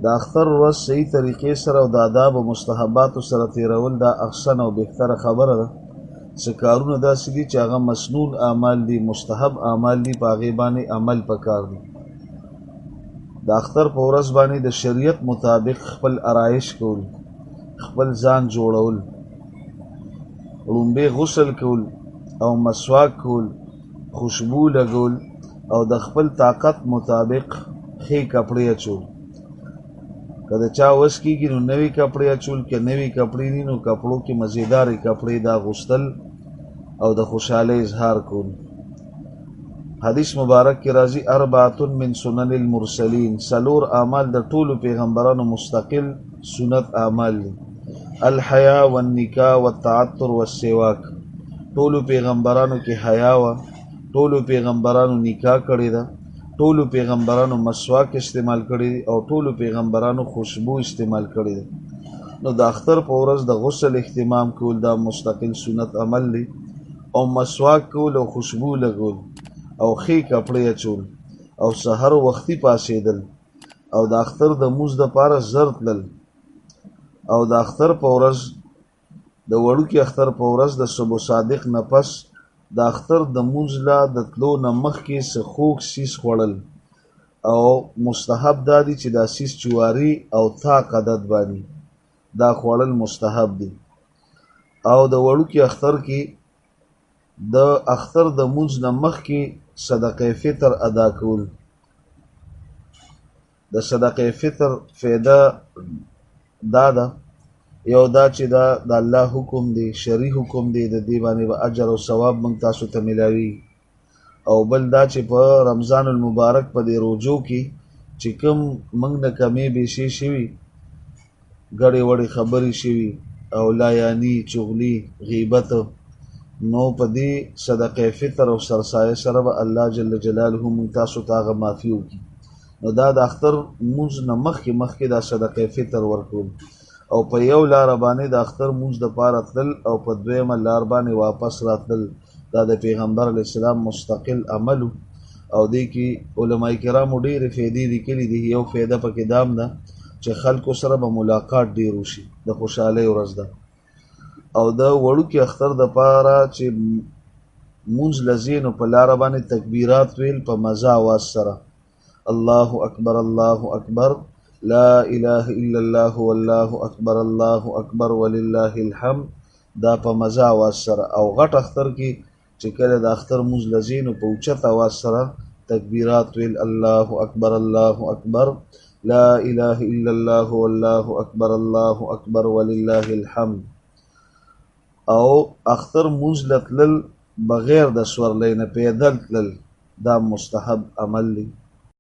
د اختر ورځ صحیح طریقې سره او د آداب او مستحباتو سره تیرول دا احسن او بهتره خبره ده. څه کارونه داسې دي چې هغه مسنون اعمال دي، مستحب اعمال دي، په هغې باندې عمل پکار دي. د اختر په ورځ باندې د شریعت مطابق خپل آرایش کول، خپل ځان جوړول، لومبې غسل کول او مسواک کول، خوشبو لګول او د خپل طاقت مطابق ښې کپړې اچول. که د چا وس کېږي نو نوي کپړې اچول، که نوي کپړې دي نو کپړو کې مزیدارې کپړې د اغوستل او د خوشحالۍ اظهار کول. حدیث مبارک کې راځي اربعة من سنن المرسلین، څلور اعمال د ټولو پیغمبرانو مستقل سنت اعمال دي. الحیا والنکاح والتعطر والسواک، ټولو پیغمبرانو کې حیا وه، ټولو پیغمبرانو نکاح کړې ده، ټولو پیغمبرانو مسواک استعمال کړی دی او ټولو پیغمبرانو خوشبو استعمال کړی دی. نو د اختر په ورځ د غسل اهتمام کول دا مستقل سنت عمل دی، او مسواک کول او خوشبو لګول او ښې کپړې اچول او سحر وختي پاڅېدل او د اختر د مونځ دپاره زر تلل او د اختر په ورځ د وړوکي اختر په ورځ د صبح صادق نه پس د اختر د مونځ لا د تلو نه مخکې څه خوږ سیس خوړل، او مستحب دا دی چې دا سیس جواري او طاق عدد باندې دا خوړل مستحب دی. او د وړوکي اختر کې د اختر د مونځ نه مخکې صدقه فطر ادا کول. د صدقه فطر فایده دا ده، یو دا چې دا د الله حکم دی، شرعي حکم دی، د دې باندې به اجر او ثواب موږ تاسو ته ملاوي. او بل دا چې په رمضان المبارک په دې روجو کې چې کوم موږ نه کمې بیشې شوي، ګډې وړې خبرې شوي او لایاني، چغلي، غیبت، نو په دې صدقه فطر او سرسایه سره به الله جل جلاله موږ تاسو ته هغه معافي وکړي. نو دا د اختر مونځ نه مخکې دا صدقه فطر ورکول او په یو لاره باندې د اختر مونځ دپاره تلل او په دویمه لار باندې واپس راتلل، دا د پیغمبر علیه السلام مستقل عمل او دې کې علما کرامو ډېرې فایدې لیکلي دي. یو فایده پکې دام ده چې خلکو سره به ملاقات ډېر وشي، د خوشحالۍ ورځ ده. او د وړوکي اختر دپاره چې مونځ لځې نو په لاره باندې تکبیرات ویل په مزه اواز سره، الله اکبر الله اکبر لا اله الا الله والله اکبر الله اکبر ولله الحمد، دا په مزه اواز سره. او غټ اختر کې چې کله د اختر مونځ لځې نو په اوچت اواز سره تکبیرات ویل، الله اکبر لا اله الا الله والله اکبر ولله الحمد. او اختر مونځ لتلل بغیر د سورلۍ نه پیدل تلل دا مستحب عمل دی.